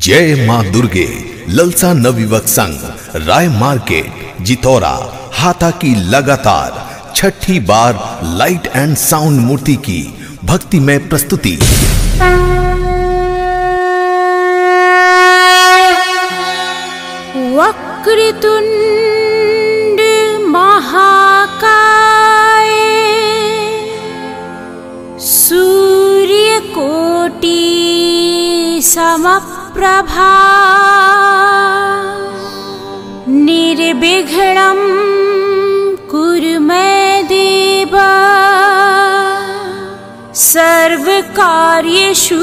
जय मां दुर्गे ललसा नवयुवक संघ राय मार्केट जितौरा हाथा की लगातार छठी बार लाइट एंड साउंड मूर्ति की भक्तिमय प्रस्तुति। वक्रतुंड महाकाय सूर्यकोटि समप्रभा निर्विघ्नं कुरु मे देव सर्वकार्येषु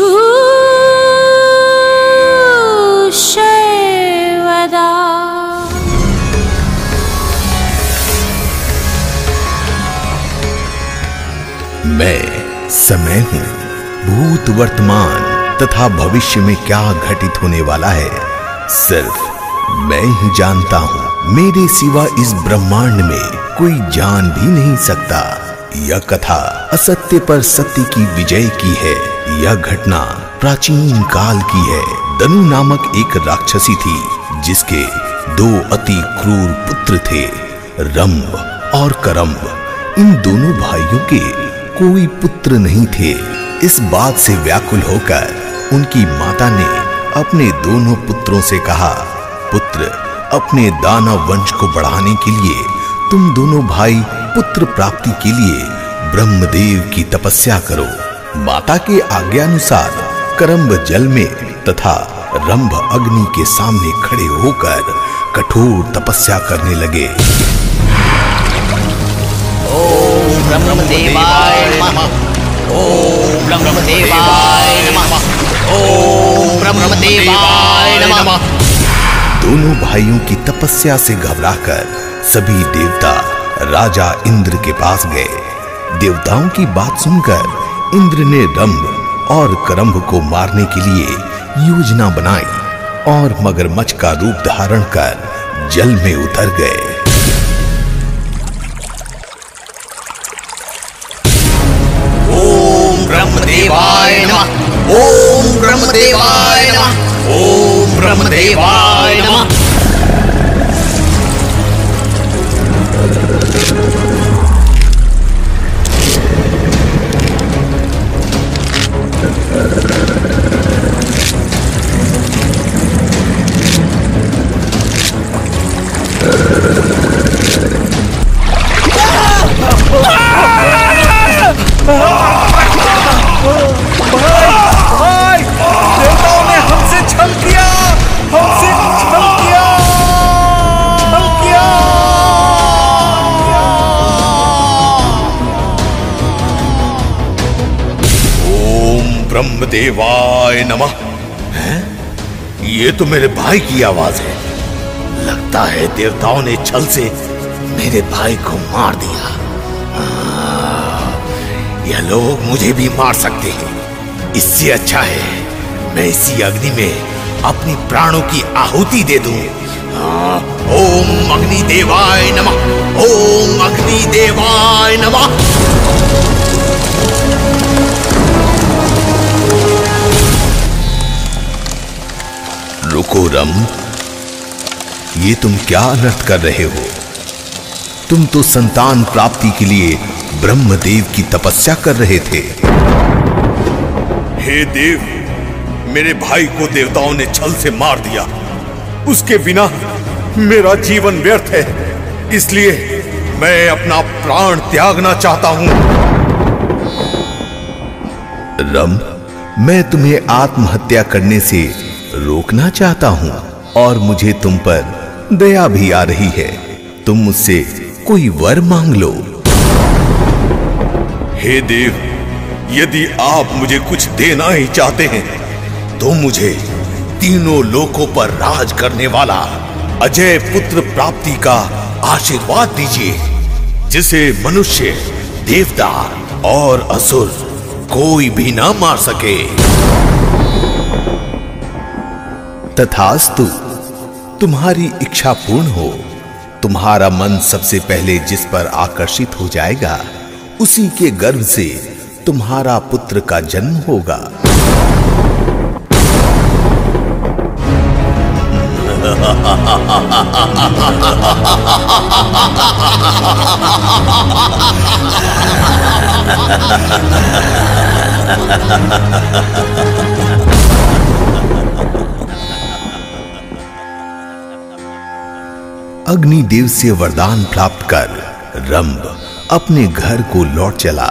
सर्वदा। मैं समय हूँ, भूत वर्तमान तथा भविष्य में क्या घटित होने वाला है सिर्फ मैं ही जानता हूँ। मेरे सिवा इस ब्रह्मांड में कोई जान भी नहीं सकता। यह कथा असत्य पर सत्य की विजय की है। यह घटना प्राचीन काल की है। दनु नामक एक राक्षसी थी जिसके दो अति क्रूर पुत्र थे, रंभ और करम्भ। इन दोनों भाइयों के कोई पुत्र नहीं थे। इस बात से व्याकुल होकर उनकी माता ने अपने दोनों पुत्रों से कहा, पुत्र, अपने दानव वंश को बढ़ाने के लिए तुम दोनों भाई पुत्र प्राप्ति के लिए ब्रह्मदेव की तपस्या करो। माता के आज्ञानुसार करम्भ जल में तथा रंभ अग्नि के सामने खड़े होकर कठोर तपस्या करने लगे। ओम ब्रह्मदेवाय नमः। ओम ब्रह्मदेवाय नमः। ओम ब्रह्मदेवाय नमः। दोनों भाइयों की तपस्या से घबराकर सभी देवता राजा इंद्र के पास गए। देवताओं की बात सुनकर इंद्र ने रंभ और करम्भ को मारने के लिए योजना बनाई और मगरमच्छ का रूप धारण कर जल में उतर गए। ओम ब्रह्मदेवाय नमः। ओम ब्रह्मदेवाय नमः। ओम ब्रह्मदेवाय नमः। ब्रह्मदेवाय नमः। हैं? ये तो मेरे भाई की आवाज है। लगता है देवताओं ने छल से मेरे भाई को मार दिया। यह लोग मुझे भी मार सकते हैं। इससे अच्छा है मैं इसी अग्नि में अपनी प्राणों की आहुति दे दूं। ओम अग्निदेवाय नमः। ओम अग्निदेवाय नमः। रुको रंभ, ये तुम क्या अनर्थ कर रहे हो? तुम तो संतान प्राप्ति के लिए ब्रह्मदेव की तपस्या कर रहे थे। हे देव, मेरे भाई को देवताओं ने छल से मार दिया। उसके बिना मेरा जीवन व्यर्थ है। इसलिए मैं अपना प्राण त्यागना चाहता हूं। रंभ, मैं तुम्हें आत्महत्या करने से रोकना चाहता हूं और मुझे तुम पर दया भी आ रही है। तुम मुझसे कोई वर मांग लो। हे देव, यदि आप मुझे कुछ देना ही चाहते हैं तो मुझे तीनों लोकों पर राज करने वाला अजय पुत्र प्राप्ति का आशीर्वाद दीजिए, जिसे मनुष्य, देवता और असुर कोई भी ना मार सके। तथास्तु, तुम्हारी इच्छा पूर्ण हो। तुम्हारा मन सबसे पहले जिस पर आकर्षित हो जाएगा उसी के गर्भ से तुम्हारा पुत्र का जन्म होगा। अग्निदेव से वरदान प्राप्त कर रंभ अपने घर को लौट चला।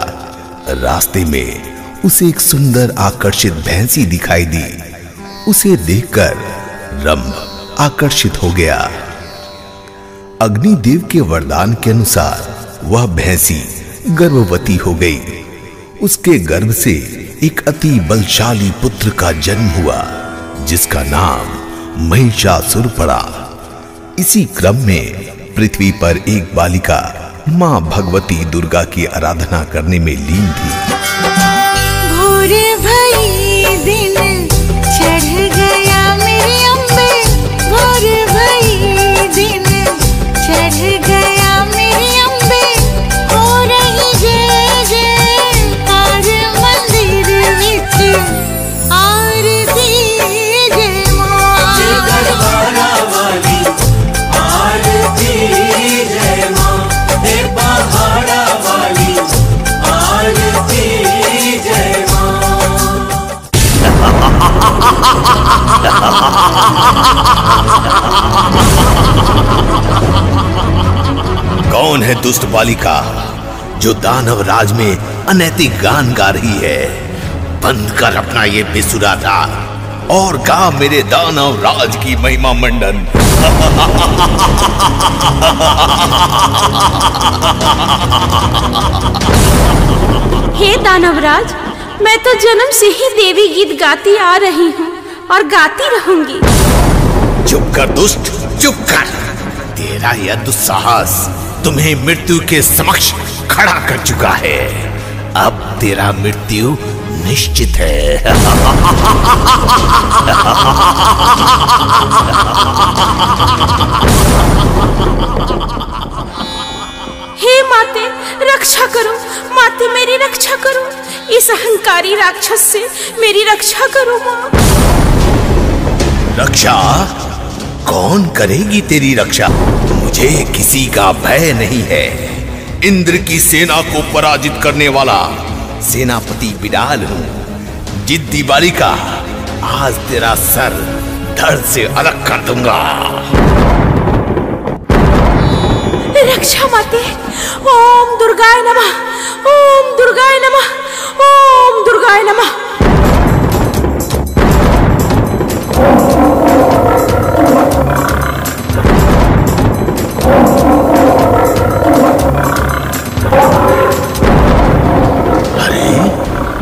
रास्ते में उसे एक सुंदर आकर्षित भैंसी दिखाई दी। उसे देखकर रंभ आकर्षित हो गया। अग्निदेव के वरदान के अनुसार वह भैंसी गर्भवती हो गई। उसके गर्भ से एक अति बलशाली पुत्र का जन्म हुआ, जिसका नाम महिषासुर पड़ा। इसी क्रम में पृथ्वी पर एक बालिका मां भगवती दुर्गा की आराधना करने में लीन थी। भोर भई दिन चढ़ गया मेरी अम्बे, भोर भई दिन चढ़ गया मेरी अम्बे, हो रही जय जयकार मंदिर विच आरती जय मां। दरबारा वाली आरती जय मां, हे पहाड़ा वाली आरती जय मां। कौन है दुष्ट बालिका जो दानव राज में अनैतिक गान गा रही है? बंद कर अपना ये बेसुरा राग और गा मेरे दानव राज की महिमा मंडन। हे दानवराज, मैं तो जन्म से ही देवी गीत गाती आ रही हूँ और गाती रहूंगी। चुप कर दुष्ट, चुप कर। तेरा यह दुस्साहस तुम्हें मृत्यु के समक्ष खड़ा कर चुका है। अब तेरा मृत्यु निश्चित है। हे माते, रक्षा करो माते, मेरी रक्षा करो। इस अहंकारी राक्षस से मेरी रक्षा करो माँ। रक्षा? कौन करेगी तेरी रक्षा? मुझे किसी का भय नहीं है। इंद्र की सेना को पराजित करने वाला सेनापति बिडाल हूं। जिद्दी बालिका, आज तेरा सर धड़ से अलग कर दूंगा। रक्षा माते। ओम दुर्गाय नमः, ओम दुर्गाय नमः, ओम दुर्गाय नमः।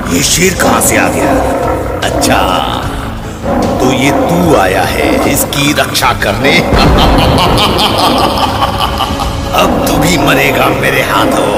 ये शेर कहां से आ गया? अच्छा, तो ये तू आया है इसकी रक्षा करने? अब तू भी मरेगा मेरे हाथों।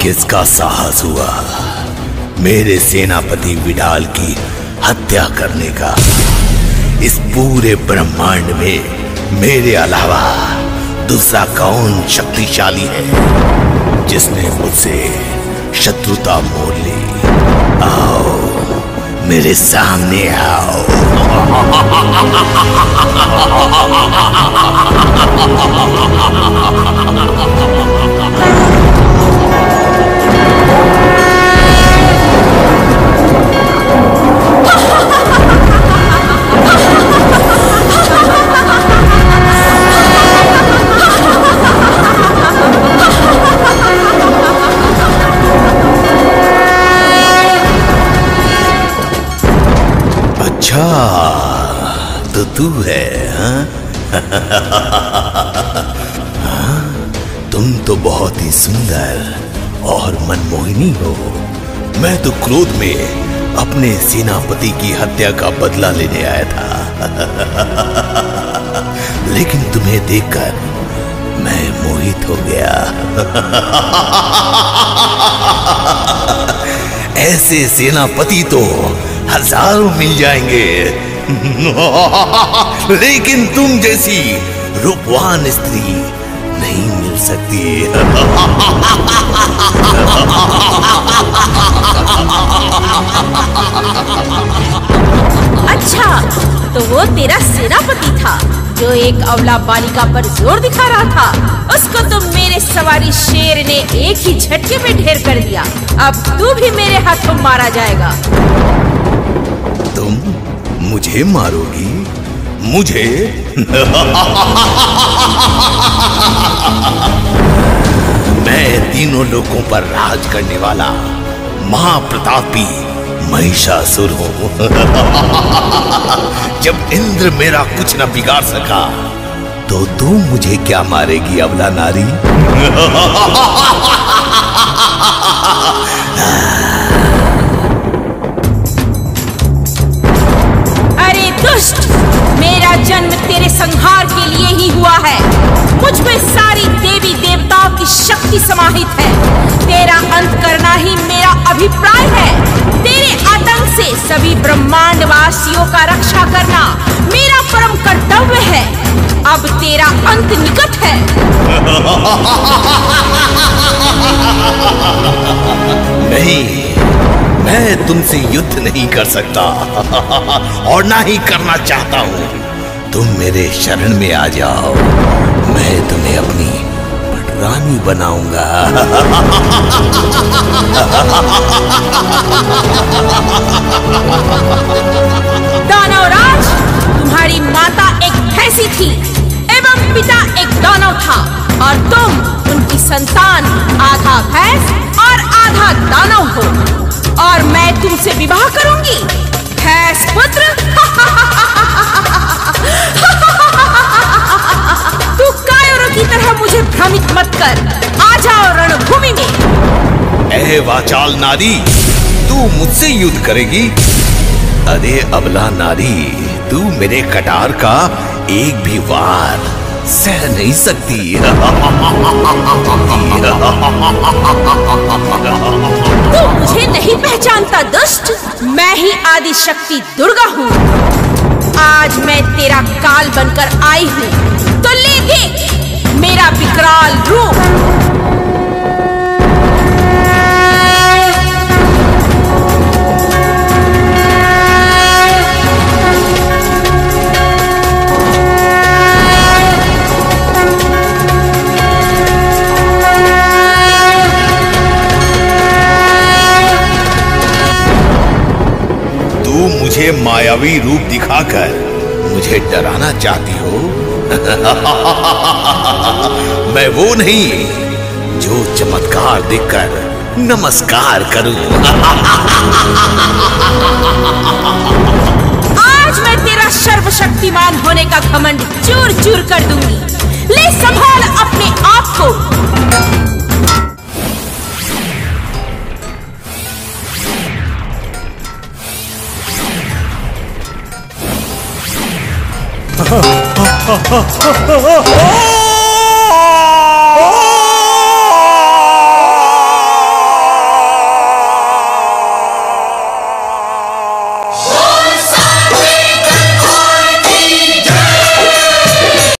किसका साहस हुआ मेरे सेनापति बिडाल की हत्या करने का? इस पूरे ब्रह्मांड में मेरे अलावा दूसरा कौन शक्तिशाली है जिसने मुझसे शत्रुता मोल ली? आओ मेरे सामने आओ। अच्छा, तो तू है हाँ? तुम तो बहुत ही सुंदर और मनमोहिनी हो। मैं तो क्रोध में अपने सेनापति की हत्या का बदला लेने आया था। लेकिन तुम्हें देखकर मैं मोहित हो गया। ऐसे सेनापति तो हजारों मिल जाएंगे, लेकिन तुम जैसी रूपवान स्त्री नहीं मिल सकती। अच्छा, तो वो तेरा सेनापति था जो एक अबला बालिका पर जोर दिखा रहा था। उसको तो मेरे सवारी शेर ने एक ही झटके में ढेर कर दिया। अब तू भी मेरे हाथों मारा जाएगा। तुम मुझे मारोगी? मुझे? मैं तीनों लोगों पर राज करने वाला महाप्रतापी महिषासुर हूं। जब इंद्र मेरा कुछ न बिगाड़ सका तो तू मुझे क्या मारेगी अबला नारी? अरे दुष्ट, मेरा जन्म तेरे संहार के लिए ही हुआ है। मुझ में सारी देवी देवताओं की शक्ति समाहित है। तेरा अंत करना ही मेरा अभिप्राय है। तेरे आतंक से सभी ब्रह्मांड वासियों का रक्षा करना मेरा परम कर्तव्य है। अब तेरा अंत निकट है। नहीं, मैं तुमसे युद्ध नहीं कर सकता और ना ही करना चाहता हूँ। तुम मेरे शरण में आ जाओ, मैं तुम्हें अपनी रानी बनाऊंगा। दानवराज, तुम्हारी माता एक भैंसी थी एवं पिता एक दानव था, और तुम उनकी संतान आधा भैंस और आधा दानव हो। और मैं तुमसे विवाह करूंगी, भैंस पुत्र। तू कायरों की तरह मुझे भ्रमित मत कर। आ जाओ रणभूमि में। ऐ वाचाल नारी, तू मुझसे युद्ध करेगी? अरे अबला नारी, तू मेरे कटार का एक भी वार सह नहीं सकती। तू मुझे नहीं पहचानता दुष्ट। मैं ही आदि शक्ति दुर्गा हूँ। आज मैं तेरा काल बनकर आई हूँ, तो ले देख मेरा विकराल रूप। मुझे मायावी रूप दिखाकर मुझे डराना चाहती हो? मैं वो नहीं जो चमत्कार देखकर नमस्कार करूं। आज मैं तेरा सर्वशक्तिमान होने का घमंड चूर चूर कर दूंगी। ले संभाल अपने आप को।